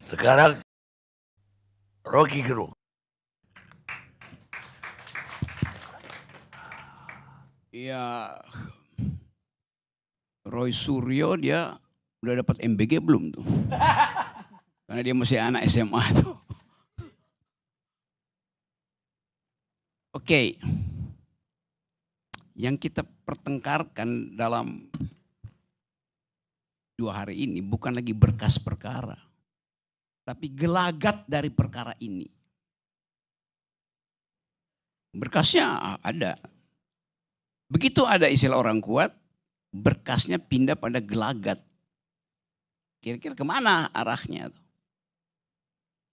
Sekarang Rocky Gerung. Ya, Roy Suryo dia udah dapat MBG belum tuh? Karena dia masih anak SMA tuh. Oke. Yang kita pertengkarkan dalam 2 hari ini bukan lagi berkas perkara, tapi gelagat dari perkara ini. Berkasnya ada. Begitu ada istilah orang kuat, berkasnya pindah pada gelagat. Kira-kira kemana arahnya tuh?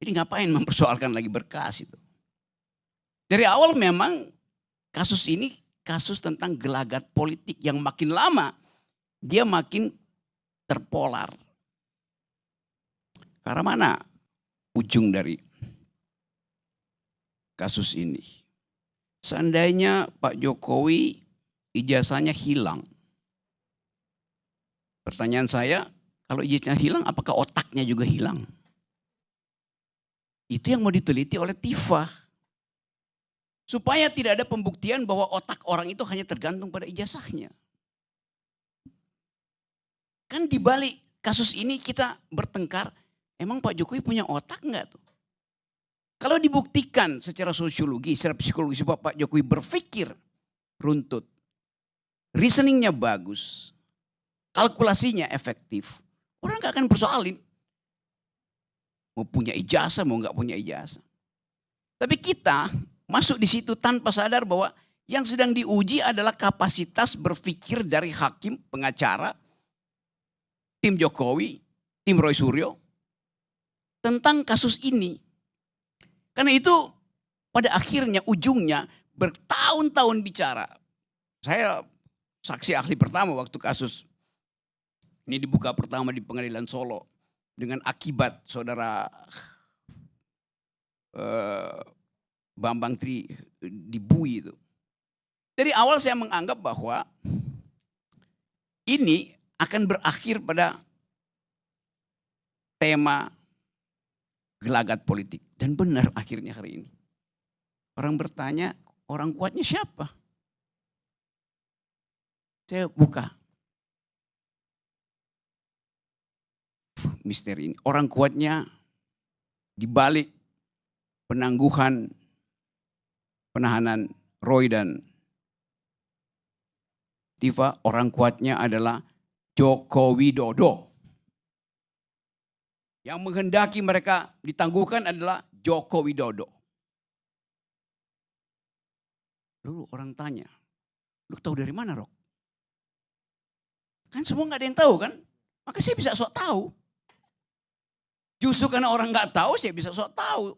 Jadi ngapain mempersoalkan lagi berkas itu? Dari awal memang kasus ini kasus tentang gelagat politik yang makin lama dia makin terpolar. Karena mana ujung dari kasus ini? Seandainya Pak Jokowi ijazahnya hilang. Pertanyaan saya, kalau ijazahnya hilang apakah otaknya juga hilang? Itu yang mau diteliti oleh TIFA. Supaya tidak ada pembuktian bahwa otak orang itu hanya tergantung pada ijazahnya. Kan di balik kasus ini kita bertengkar, emang Pak Jokowi punya otak enggak tuh? Kalau dibuktikan secara sosiologi, secara psikologi bahwa Pak Jokowi berpikir runtut, reasoningnya bagus, kalkulasinya efektif, orang gak akan persoalin. Mau punya ijazah, mau gak punya ijazah. Tapi kita masuk di situ tanpa sadar bahwa yang sedang diuji adalah kapasitas berpikir dari hakim, pengacara, tim Jokowi, tim Roy Suryo tentang kasus ini. Karena itu pada akhirnya ujungnya bertahun-tahun bicara. Saya saksi ahli pertama waktu kasus ini dibuka pertama di Pengadilan Solo dengan akibat saudara Bambang Tri dibui itu. Dari awal saya menganggap bahwa ini akan berakhir pada tema gelagat politik. Dan benar akhirnya hari ini. Orang bertanya, orang kuatnya siapa? Saya buka misteri ini. Orang kuatnya dibalik penangguhan penahanan Roy dan Tifa, orang kuatnya adalah Joko Widodo. Yang menghendaki mereka ditangguhkan adalah Joko Widodo. Lalu orang tanya, lu tahu dari mana, Rok? Kan semua gak ada yang tahu kan? Maka saya bisa sok tahu. Justru karena orang gak tahu, saya bisa sok tahu.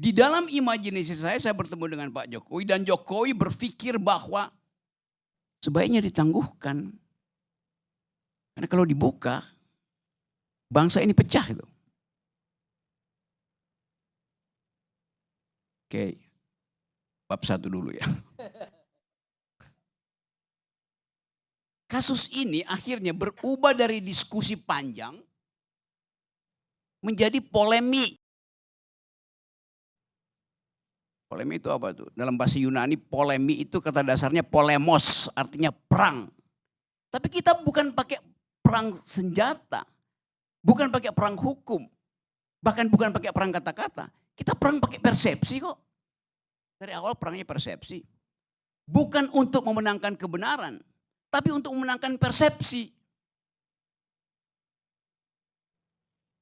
Di dalam imajinasi saya bertemu dengan Pak Jokowi dan Jokowi berpikir bahwa sebaiknya ditangguhkan. Karena kalau dibuka, bangsa ini pecah itu. Oke, bab 1 dulu ya. Kasus ini akhirnya berubah dari diskusi panjang menjadi polemik. Polemik itu apa tuh? Dalam bahasa Yunani polemik itu kata dasarnya polemos, artinya perang. Tapi kita bukan pakai perang senjata, bukan pakai perang hukum, bahkan bukan pakai perang kata-kata. Kita perang pakai persepsi kok. Dari awal perangnya persepsi. Bukan untuk memenangkan kebenaran, tapi untuk memenangkan persepsi.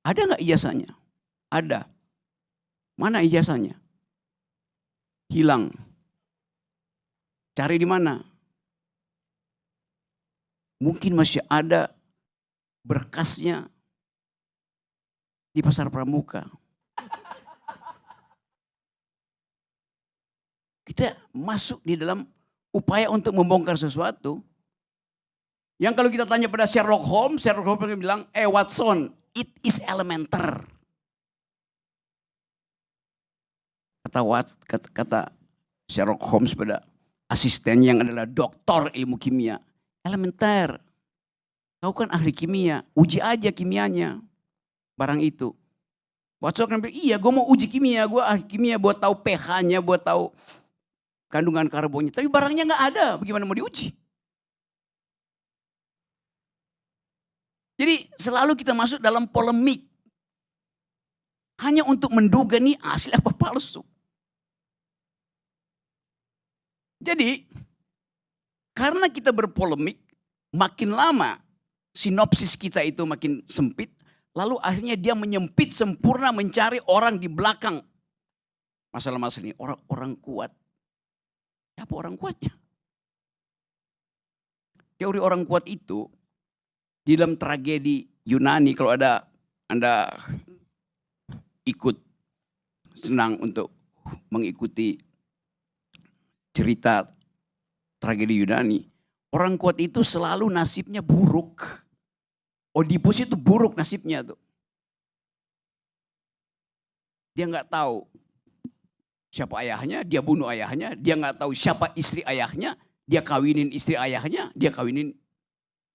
Ada nggak ijazahnya? Ada. Mana ijazahnya? Hilang. Cari di mana? Mungkin masih ada berkasnya di Pasar Pramuka. Kita masuk di dalam upaya untuk membongkar sesuatu. Yang kalau kita tanya pada Sherlock Holmes bilang, Watson, it is elemental. Kata Sherlock Holmes pada asistennya yang adalah doktor ilmu kimia. Elementer. Kau kan ahli kimia, uji aja kimianya barang itu. Watson kan bilang, iya gue mau uji kimia, gue ahli kimia buat tahu pH-nya, buat tahu kandungan karbonnya. Tapi barangnya nggak ada, bagaimana mau diuji? Jadi selalu kita masuk dalam polemik. Hanya untuk menduga nih asli apa palsu. Jadi karena kita berpolemik, makin lama sinopsis kita itu makin sempit. Lalu akhirnya dia menyempit sempurna mencari orang di belakang. Masalah-masalah ini, orang kuat. Siapa orang kuatnya? Teori orang kuat itu di dalam tragedi Yunani, kalau ada Anda ikut senang untuk mengikuti cerita tragedi Yunani, orang kuat itu selalu nasibnya buruk. Oedipus itu buruk nasibnya tuh. Dia nggak tahu siapa ayahnya, dia bunuh ayahnya. Dia nggak tahu siapa istri ayahnya, dia kawinin istri ayahnya, dia kawinin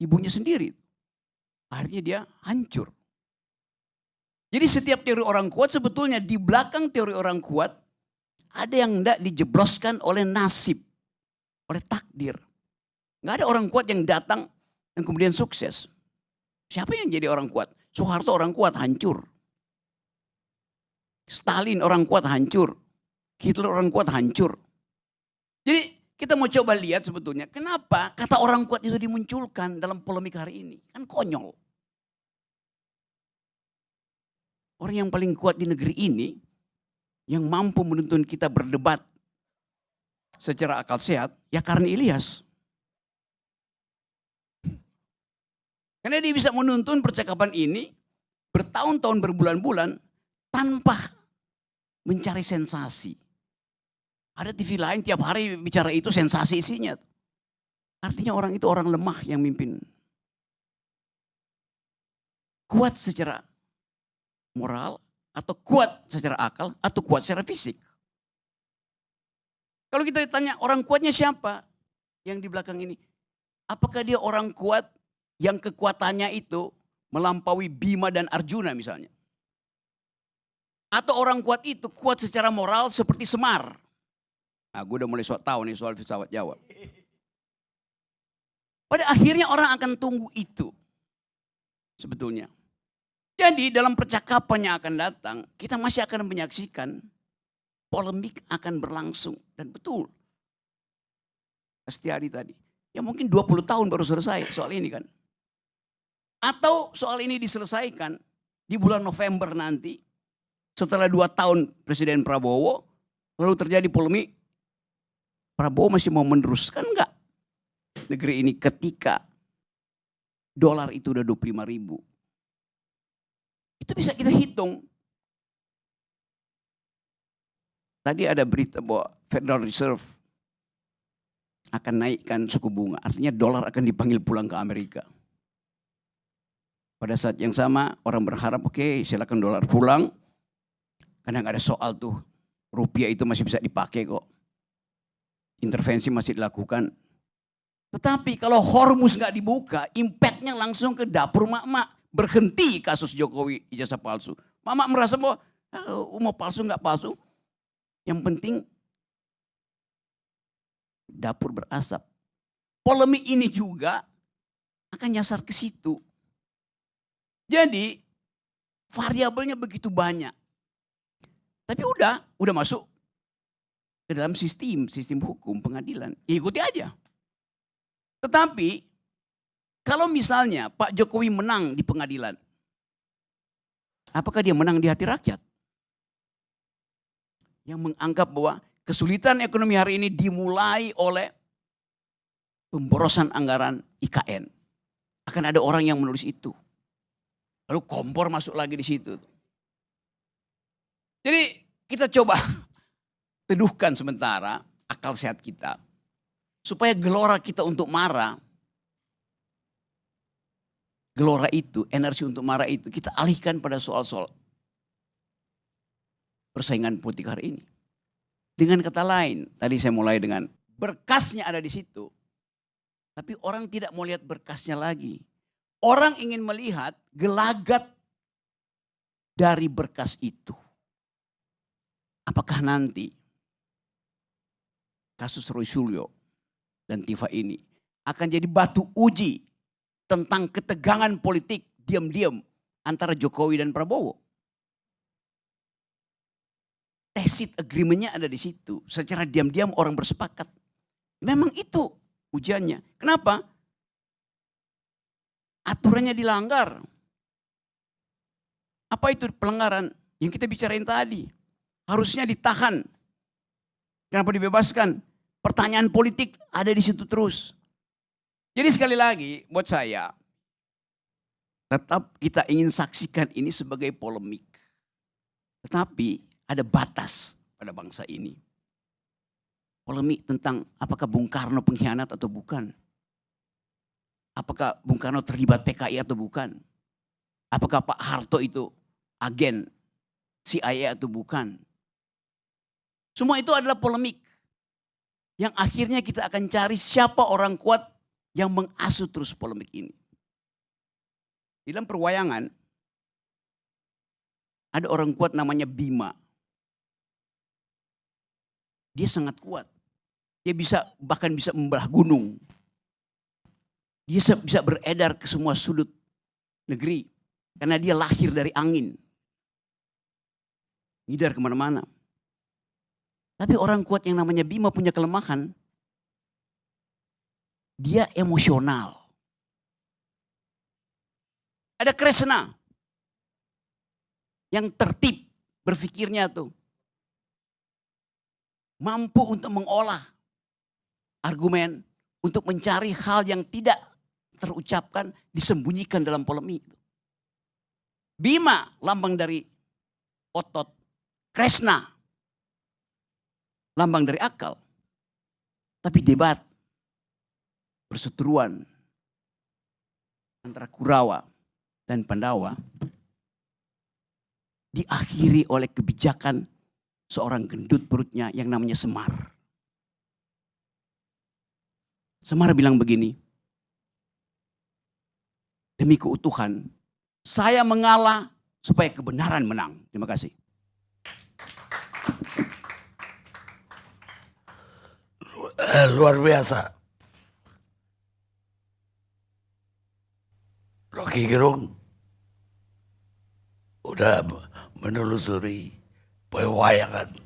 ibunya sendiri. Akhirnya dia hancur. Jadi setiap teori orang kuat sebetulnya di belakang teori orang kuat ada yang tidak dijebloskan oleh nasib, oleh takdir. Nggak ada orang kuat yang datang dan kemudian sukses. Siapa yang jadi orang kuat? Soeharto orang kuat hancur. Stalin orang kuat hancur. Hitler orang kuat hancur. Jadi kita mau coba lihat sebetulnya kenapa kata orang kuat itu dimunculkan dalam polemik hari ini. Kan konyol. Orang yang paling kuat di negeri ini yang mampu menuntun kita berdebat secara akal sehat ya Karni Ilyas. Karena dia bisa menuntun percakapan ini bertahun-tahun, berbulan-bulan tanpa mencari sensasi. Ada TV lain tiap hari bicara itu sensasi isinya. Artinya orang itu orang lemah yang mimpin. Kuat secara moral atau kuat secara akal atau kuat secara fisik. Kalau kita tanya orang kuatnya siapa yang di belakang ini? Apakah dia orang kuat yang kekuatannya itu melampaui Bima dan Arjuna misalnya? Atau orang kuat itu kuat secara moral seperti Semar? Nah, gue udah mulai tahu nih soal filsafat Jawa. Pada akhirnya orang akan tunggu itu sebetulnya. Jadi dalam percakapan yang akan datang, kita masih akan menyaksikan polemik akan berlangsung. Dan betul, Astiadi tadi, ya mungkin 20 tahun baru selesai soal ini kan. Atau soal ini diselesaikan di bulan November nanti, setelah 2 tahun Presiden Prabowo, lalu terjadi polemik, Prabowo masih mau meneruskan enggak negeri ini ketika dolar itu udah 25.000. Itu bisa kita hitung. Tadi ada berita bahwa Federal Reserve akan naikkan suku bunga. Artinya dolar akan dipanggil pulang ke Amerika. Pada saat yang sama orang berharap oke, silakan dolar pulang. Karena nggak ada soal tuh. Rupiah itu masih bisa dipakai kok. Intervensi masih dilakukan. Tetapi kalau Hormuz nggak dibuka, impactnya langsung ke dapur mak-mak. Berhenti kasus Jokowi ijazah palsu. Mama merasa bahwa mau palsu nggak palsu. Yang penting dapur berasap. Polemik ini juga akan nyasar ke situ. Jadi variabelnya begitu banyak. Tapi udah masuk ke dalam sistem hukum pengadilan. Ya ikuti aja. Tetapi kalau misalnya Pak Jokowi menang di pengadilan, apakah dia menang di hati rakyat? Yang menganggap bahwa kesulitan ekonomi hari ini dimulai oleh pemborosan anggaran IKN. Akan ada orang yang menulis itu. Lalu Kompor masuk lagi di situ. Jadi kita coba teduhkan sementara akal sehat kita. Supaya gelora kita untuk marah, gelora itu, energi untuk marah itu kita alihkan pada soal-soal persaingan politik hari ini. Dengan kata lain, tadi saya mulai dengan berkasnya ada di situ. Tapi orang tidak mau lihat berkasnya lagi. Orang ingin melihat gelagat dari berkas itu. Apakah nanti kasus Roy Suryo dan Tifa ini akan jadi batu uji tentang ketegangan politik diam-diam antara Jokowi dan Prabowo? Tacit agreement-nya ada di situ. Secara diam-diam orang bersepakat. Memang itu ujiannya. Kenapa? Aturannya dilanggar. Apa itu pelanggaran? Yang kita bicarain tadi. Harusnya ditahan. Kenapa dibebaskan? Pertanyaan politik ada di situ terus. Jadi sekali lagi buat saya, tetap kita ingin saksikan ini sebagai polemik. Tetapi ada batas pada bangsa ini. Polemik tentang apakah Bung Karno pengkhianat atau bukan. Apakah Bung Karno terlibat PKI atau bukan. Apakah Pak Harto itu agen CIA atau bukan. Semua itu adalah polemik. Yang akhirnya kita akan cari siapa orang kuat yang mengasuh terus polemik ini. Di dalam perwayangan ada orang kuat namanya Bima. Dia sangat kuat. Dia bahkan bisa membelah gunung. Dia bisa beredar ke semua sudut negeri. Karena dia lahir dari angin. Ngidar kemana-mana. Tapi orang kuat yang namanya Bima punya kelemahan. Dia emosional. Ada Kresna. Yang tertib berpikirnya tuh. Mampu untuk mengolah argumen, untuk mencari hal yang tidak terucapkan, disembunyikan dalam polemik. Bima lambang dari otot, Kresna lambang dari akal. Tapi debat, perseteruan antara Kurawa dan Pandawa diakhiri oleh kebijakan seorang gendut perutnya yang namanya Semar. Semar bilang begini, demi keutuhan, saya mengalah supaya kebenaran menang. Terima kasih. Luar biasa. Rocky Gerung udah menelusuri pewayangan